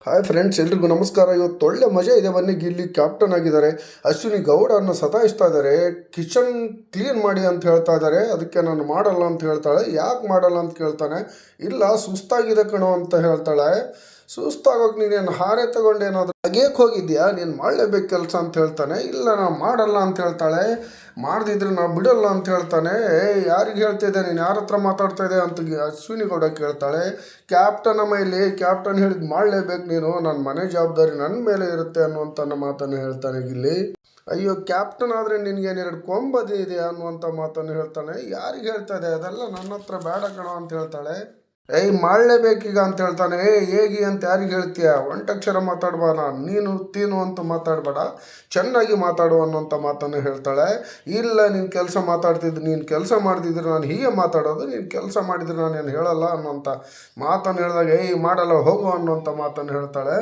Hi friends, ಎಲ್ರಿಗೂ ನಮಸ್ಕಾರ. ಇವತ್ತು ಒಳ್ಳೆ ಮಜಾ ಇದೆ. ಬನ್ನಿ, ಗಿಲ್ಲಿ ಕ್ಯಾಪ್ಟನ್ ಆಗಿದ್ದಾರೆ. ಅಶ್ವಿನಿ ಗೌಡನ್ನು ಸತಾಯಿಸ್ತಾ ಇದ್ದಾರೆ. ಕಿಚನ್ ಕ್ಲೀನ್ ಮಾಡಿ ಅಂತ ಹೇಳ್ತಾ ಇದ್ದಾರೆ. ಅದಕ್ಕೆ ನಾನು ಮಾಡಲ್ಲ ಅಂತ ಹೇಳ್ತಾಳೆ. ಯಾಕೆ ಮಾಡಲ್ಲ ಅಂತ ಕೇಳ್ತಾನೆ. ಇಲ್ಲ, ಸುಸ್ತಾಗಿದೆ ಕಣೋ ಅಂತ ಹೇಳ್ತಾಳೆ. ಸುಸ್ತಾಗೋಕೆ ನೀನೇನು ಹಾರೆ ತಗೊಂಡೇನಾದ್ರು ಅಗೇಕ್ಕೆ ಹೋಗಿದ್ಯಾ? ನೀನು ಮಾಡಲೇಬೇಕು ಕೆಲಸ ಅಂತ ಹೇಳ್ತಾನೆ. ಇಲ್ಲ, ನಾನು ಮಾಡಲ್ಲ ಅಂತ ಹೇಳ್ತಾಳೆ. ಮಾಡ್ದಿದ್ರೆ ನಾವು ಬಿಡಲ್ಲ ಅಂತ ಹೇಳ್ತಾನೆ. ಯಾರಿಗೆ ಹೇಳ್ತಿದ್ದೆ ನೀನು? ಯಾರ ಹತ್ರ ಮಾತಾಡ್ತಾ ಇದೆ ಅಂತ ಅಶ್ವಿನಿ ಗೌಡ ಕೇಳ್ತಾಳೆ. ಕ್ಯಾಪ್ಟನ್ ಮೇಲೆ ಕ್ಯಾಪ್ಟನ್ ಹೇಳಿದ್ ಮಾಡಲೇಬೇಕು ನೀನು, ನನ್ನ ಮನೆ ಜವಾಬ್ದಾರಿ ನನ್ನ ಮೇಲೆ ಇರುತ್ತೆ ಅನ್ನುವಂಥ ಮಾತನ್ನು ಹೇಳ್ತಾನೆ ಗಿಲ್ಲಿ. ಅಯ್ಯೋ, ಕ್ಯಾಪ್ಟನ್ ಆದರೆ ನಿನಗೇನೆರಡು ಕೊಂಬದಿದೆ ಅನ್ನುವಂಥ ಮಾತನ್ನು ಹೇಳ್ತಾನೆ. ಯಾರಿಗೆ ಹೇಳ್ತಾ ಇದೆ? ಅದೆಲ್ಲ ನನ್ನ ಹತ್ರ ಬೇಡ ಕಣೋ ಅಂತ ಹೇಳ್ತಾಳೆ. ಮಾಡಲೇಬೇಕೀಗ ಅಂತ ಹೇಳ್ತಾನೆ. ಹೇಗೆ ಅಂತ ಯಾರಿಗೆ ಹೇಳ್ತೀಯ? ಒಂಟಕ್ಷರ ಮಾತಾಡ್ಬೇಡ, ನೀನು ತೀನು ಅಂತ ಮಾತಾಡಬೇಡ, ಚೆನ್ನಾಗಿ ಮಾತಾಡು ಅನ್ನೋಂಥ ಮಾತನ್ನು ಹೇಳ್ತಾಳೆ. ಇಲ್ಲ, ನೀನು ಕೆಲಸ ಮಾತಾಡ್ತಿದ್ದು, ನೀನು ಕೆಲಸ ಮಾಡ್ತಿದ್ರೆ ನಾನು ಹೀಗೆ ಮಾತಾಡೋದು, ನೀನು ಕೆಲಸ ಮಾಡಿದರೆ ನಾನು ಏನು ಹೇಳಲ್ಲ ಅನ್ನೋಂಥ ಮಾತನ್ನು ಹೇಳಿದಾಗ ಮಾಡಲ್ಲ ಹೋಗು ಅನ್ನೋಂಥ ಮಾತನ್ನು ಹೇಳ್ತಾಳೆ.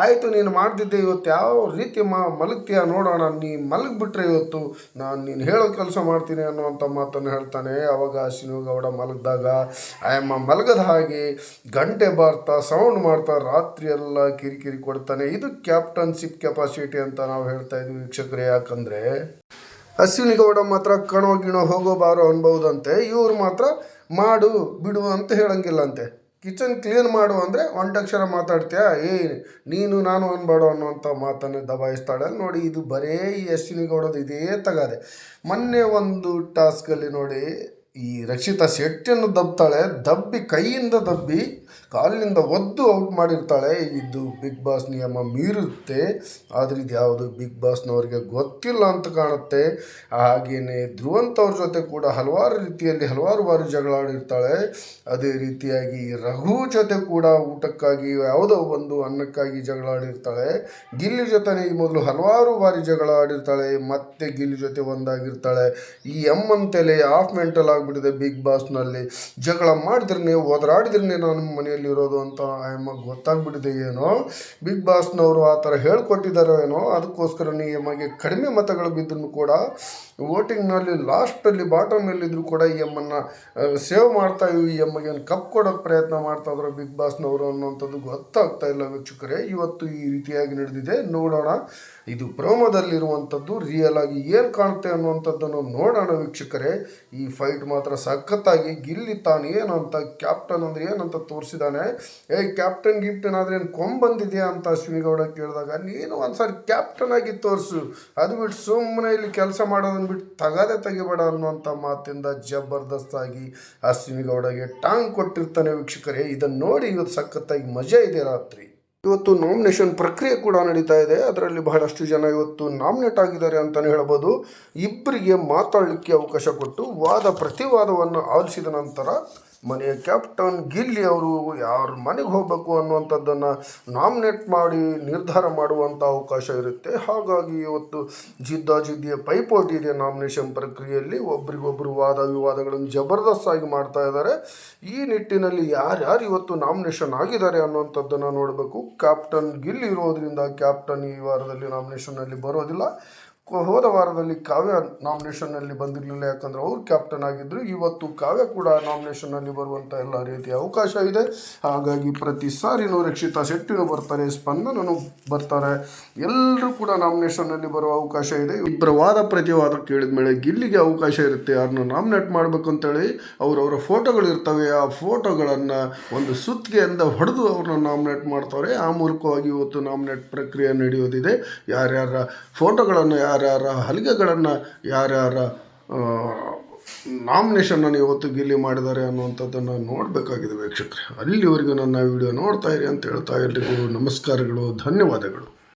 ಆಯಿತು, ನೀನು ಮಾಡ್ತಿದ್ದೆ, ಇವತ್ತು ಯಾವ ರೀತಿ ಮಲಗ್ತೀಯ ನೋಡೋಣ, ನೀ ಮಲಗಿಬಿಟ್ರೆ ಇವತ್ತು ನಾನು ನೀನು ಹೇಳೋ ಕೆಲಸ ಮಾಡ್ತೀನಿ ಅನ್ನುವಂಥ ಮಾತನ್ನು ಹೇಳ್ತಾನೆ. ಅವಾಗ ಅಶ್ವಿನಿ ಗೌಡ ಮಲಗಿದಾಗ ಆಯಮ್ಮ ಮಲಗದ ಹಾಗೆ ಗಂಟೆ ಬಾರ್ತಾ ಸೌಂಡ್ ಮಾಡ್ತಾ ರಾತ್ರಿ ಎಲ್ಲ ಕಿರಿಕಿರಿ ಕೊಡ್ತಾನೆ. ಇದು ಕ್ಯಾಪ್ಟನ್ಶಿಪ್ ಕೆಪಾಸಿಟಿ ಅಂತ ನಾವು ಹೇಳ್ತಾ ಇದ್ವಿ ವೀಕ್ಷಕರೇ. ಯಾಕಂದರೆ ಅಶ್ವಿನಿ ಗೌಡ ಮಾತ್ರ ಕಣೋ ಗಿಣೋ ಹೋಗೋ ಬಾರೋ ಅನ್ಬಹುದಂತೆ, ಇವ್ರು ಮಾತ್ರ ಮಾಡು ಬಿಡು ಅಂತ ಹೇಳಂಗಿಲ್ಲಂತೆ. ಕಿಚನ್ ಕ್ಲೀನ್ ಮಾಡು ಅಂದರೆ ಒಂಟಕ್ಷರ ಮಾತಾಡ್ತೀಯ, ನೀನು ನಾನು ಅನ್ಬೇಡ ಅನ್ನೋಂಥ ಮಾತನ್ನು ದಬಾಯಿಸ್ತಾಳೆ ನೋಡಿ. ಇದು ಬರೇ ಈ ಅಶ್ವಿನಿ ಗೌಡದು ಇದೇ ತಗಾದೆ. ಮೊನ್ನೆ ಒಂದು ಟಾಸ್ಕಲ್ಲಿ ನೋಡಿ, ಈ ರಕ್ಷಿತಾ ಶೆಟ್ಟಿಯನ್ನು ದಬ್ತಾಳೆ. ದಬ್ಬಿ ಕೈಯಿಂದ ದಬ್ಬಿ ಕಾಲಿನಿಂದ ಒದ್ದು ಔಟ್ ಮಾಡಿರ್ತಾಳೆ. ಇದು ಬಿಗ್ ಬಾಸ್ ನಿಯಮ ಮೀರುತ್ತೆ. ಆದರೆ ಇದು ಯಾವುದು ಬಿಗ್ ಬಾಸ್ನವ್ರಿಗೆ ಗೊತ್ತಿಲ್ಲ ಅಂತ ಕಾಣುತ್ತೆ. ಹಾಗೆಯೇ ಧ್ರುವಂತವ್ರ ಜೊತೆ ಕೂಡ ಹಲವಾರು ರೀತಿಯಲ್ಲಿ ಹಲವಾರು ಬಾರಿ ಜಗಳ ಆಡಿರ್ತಾಳೆ. ಅದೇ ರೀತಿಯಾಗಿ ರಘು ಜೊತೆ ಕೂಡ ಊಟಕ್ಕಾಗಿ ಯಾವುದೋ ಒಂದು ಅನ್ನಕ್ಕಾಗಿ ಜಗಳ ಆಡಿರ್ತಾಳೆ. ಗಿಲ್ಲಿ ಜೊತೆ ಈ ಮೊದಲು ಹಲವಾರು ಬಾರಿ ಜಗಳ ಆಡಿರ್ತಾಳೆ. ಮತ್ತೆ ಗಿಲ್ಲಿ ಜೊತೆ ಒಂದಾಗಿರ್ತಾಳೆ. ಈ ಎಮ್ಮಂತೆಲೆ ಹಾಫ್ ಮೆಂಟಲ್ ಆಗಿಬಿಟ್ಟಿದೆ ಬಿಗ್ ಬಾಸ್ನಲ್ಲಿ. ಜಗಳ ಮಾಡಿದ್ರೇ ಒದರಾಡಿದ್ರೇ ನಾನು ಮನೆಯಲ್ಲಿರೋದು ಅಂತ ಎಮ್ಮಗೆ ಗೊತ್ತಾಗ್ಬಿಟ್ಟಿದೆ. ಏನೋ ಬಿಗ್ ಬಾಸ್ನವರು ಆ ಥರ ಹೇಳ್ಕೊಟ್ಟಿದ್ದಾರೋ ಏನೋ. ಅದಕ್ಕೋಸ್ಕರ ಎಮ್ಮಗೆ ಕಡಿಮೆ ಮತಗಳು ಬಿದ್ದರೂ ಕೂಡ ವೋಟಿಂಗ್ನಲ್ಲಿ ಲಾಸ್ಟಲ್ಲಿ ಬಾಟಮಲ್ಲಿದ್ದರೂ ಕೂಡ ಈ ಎಮ್ಮನ್ನು ಸೇವ್ ಮಾಡ್ತಾ ಈ ಎಮ್ಮಗೆ ಕಪ್ ಕೊಡೋಕ್ಕೆ ಪ್ರಯತ್ನ ಮಾಡ್ತಾ ಇದ್ರು ಬಿಗ್ ಬಾಸ್ನವರು ಅನ್ನೋಂಥದ್ದು ಗೊತ್ತಾಗ್ತಾ ಇಲ್ಲ ವೀಕ್ಷಕರೇ. ಇವತ್ತು ಈ ರೀತಿಯಾಗಿ ನಡೆದಿದೆ. ನೋಡೋಣ, ಇದು ಪ್ರೋಮೋದಲ್ಲಿರುವಂಥದ್ದು ರಿಯಲ್ ಆಗಿ ಏನು ಕಾಣುತ್ತೆ ಅನ್ನುವಂಥದ್ದನ್ನು ನೋಡೋಣ ವೀಕ್ಷಕರೇ. ಈ ಫೈಟ್ ಮಾತ್ರ ಸಖತ್ತಾಗಿ ಗಿಲ್ಲಿ ತಾನು ಏನಂತ ಕ್ಯಾಪ್ಟನ್ ಅಂದರೆ ಏನಂತ ತೋರಿಸಿದ್ದಾನೆ. ಕ್ಯಾಪ್ಟನ್ ಗಿಫ್ಟನ್ ಆದರೆ ಏನು ಕೊಂಬಂದಿದೆಯಾ ಅಂತ ಅಶ್ವಿನಿ ಗೌಡ ಕೇಳಿದಾಗ, ನೀನು ಒಂದ್ಸರಿ ಕ್ಯಾಪ್ಟನ್ ಆಗಿ ತೋರಿಸು, ಅದು ಬಿಟ್ಟು ಸುಮ್ಮನೆ ಇಲ್ಲಿ ಕೆಲಸ ಮಾಡೋದನ್ನು ಬಿಟ್ಟು ತೆಗಿಬೇಡ ಅನ್ನುವಂಥ ಮಾತಿಂದ ಜಬರ್ದಸ್ತಾಗಿ ಅಶ್ವಿನಿ ಗೌಡಗೆ ಟಾಂಗ್ ಕೊಟ್ಟಿರ್ತಾನೆ ವೀಕ್ಷಕರೇ. ಇದನ್ನು ನೋಡಿ ಇವತ್ತು ಸಖತ್ತಾಗಿ ಮಜಾ ಇದೆ. ರಾತ್ರಿ ಇವತ್ತು ನಾಮಿನೇಷನ್ ಪ್ರಕ್ರಿಯೆ ಕೂಡ ನಡೀತಾ ಇದೆ. ಅದರಲ್ಲಿ ಬಹಳಷ್ಟು ಜನ ಇವತ್ತು ನಾಮಿನೇಟ್ ಆಗಿದ್ದಾರೆ ಅಂತಲೇ ಹೇಳ್ಬೋದು. ಇಬ್ಬರಿಗೆ ಮಾತಾಡಲಿಕ್ಕೆ ಅವಕಾಶ ಕೊಟ್ಟು ವಾದ ಪ್ರತಿವಾದವನ್ನು ಆಲಿಸಿದ ನಂತರ ಮನೆಯ ಕ್ಯಾಪ್ಟನ್ ಗಿಲ್ಲಿ ಅವರು ಯಾರ ಮನೆಗೆ ಹೋಗಬೇಕು ಅನ್ನುವಂಥದ್ದನ್ನು ನಾಮಿನೇಟ್ ಮಾಡಿ ನಿರ್ಧಾರ ಮಾಡುವಂಥ ಅವಕಾಶ ಇರುತ್ತೆ. ಹಾಗಾಗಿ ಇವತ್ತು ಜಿದ್ದಿಯ ಪೈಪೋಟಿ ಇದೆ ನಾಮಿನೇಷನ್ ಪ್ರಕ್ರಿಯೆಯಲ್ಲಿ. ಒಬ್ರಿಗೊಬ್ಬರು ವಾದ ವಿವಾದಗಳನ್ನು ಜಬರ್ದಸ್ತಾಗಿ ಮಾಡ್ತಾ ಇದ್ದಾರೆ. ಈ ನಿಟ್ಟಿನಲ್ಲಿ ಯಾರ್ಯಾರು ಇವತ್ತು ನಾಮಿನೇಷನ್ ಆಗಿದ್ದಾರೆ ಅನ್ನುವಂಥದ್ದನ್ನು ನೋಡಬೇಕು. ಕ್ಯಾಪ್ಟನ್ ಗಿಲ್ಲಿ ಇರೋದರಿಂದ ಕ್ಯಾಪ್ಟನ್ ಈ ವಾರದಲ್ಲಿ ನಾಮಿನೇಷನ್ನಲ್ಲಿ ಬರೋದಿಲ್ಲ. ಹೋದ ವಾರದಲ್ಲಿ ಕಾವ್ಯ ನಾಮಿನೇಷನ್ನಲ್ಲಿ ಬಂದಿರಲಿಲ್ಲ, ಯಾಕಂದರೆ ಅವ್ರು ಕ್ಯಾಪ್ಟನ್ ಆಗಿದ್ದರು. ಇವತ್ತು ಕಾವ್ಯ ಕೂಡ ನಾಮಿನೇಷನ್ನಲ್ಲಿ ಬರುವಂಥ ಎಲ್ಲ ರೀತಿಯ ಅವಕಾಶ ಇದೆ. ಹಾಗಾಗಿ ಪ್ರತಿ ಸಾರಿನೂ ರಕ್ಷಿತಾ ಶೆಟ್ಟಿನೂ ಬರ್ತಾರೆ, ಸ್ಪಂದನೂ ಬರ್ತಾರೆ, ಎಲ್ಲರೂ ಕೂಡ ನಾಮಿನೇಷನ್ನಲ್ಲಿ ಬರುವ ಅವಕಾಶ ಇದೆ. ಇಬ್ಬರ ವಾದ ಪ್ರತಿವಾದ ಕೇಳಿದ ಮೇಲೆ ಗಿಲ್ಲಿಗೆ ಅವಕಾಶ ಇರುತ್ತೆ ಯಾರನ್ನ ನಾಮಿನೇಟ್ ಮಾಡಬೇಕು ಅಂತೇಳಿ. ಅವರವರ ಫೋಟೋಗಳು ಇರ್ತವೆ. ಆ ಫೋಟೋಗಳನ್ನು ಒಂದು ಸುತ್ತಿಗೆಯಿಂದ ಹೊಡೆದು ಅವ್ರನ್ನ ನಾಮಿನೇಟ್ ಮಾಡ್ತಾರೆ. ಆ ಮೂಲಕವಾಗಿ ಇವತ್ತು ನಾಮಿನೇಟ್ ಪ್ರಕ್ರಿಯೆ ನಡೆಯೋದಿದೆ. ಯಾರ್ಯಾರ ಫೋಟೋಗಳನ್ನು ಯಾರ್ಯಾರ ಹಲಿಗೆಗಳನ್ನು ಯಾರ್ಯಾರ ನಾಮಿನೇಷನನ್ನು ಇವತ್ತು ಗಿಲ್ಲಿ ಮಾಡಿದ್ದಾರೆ ಅನ್ನುವಂಥದ್ದನ್ನು ನೋಡಬೇಕಾಗಿದೆ ವೀಕ್ಷಕರೇ. ಅಲ್ಲಿವರೆಗೂ ನನ್ನ ವಿಡಿಯೋ ನೋಡ್ತಾ ಇರಿ ಅಂತ ಹೇಳ್ತಾ ಎಲ್ರಿಗೂ ನಮಸ್ಕಾರಗಳು, ಧನ್ಯವಾದಗಳು.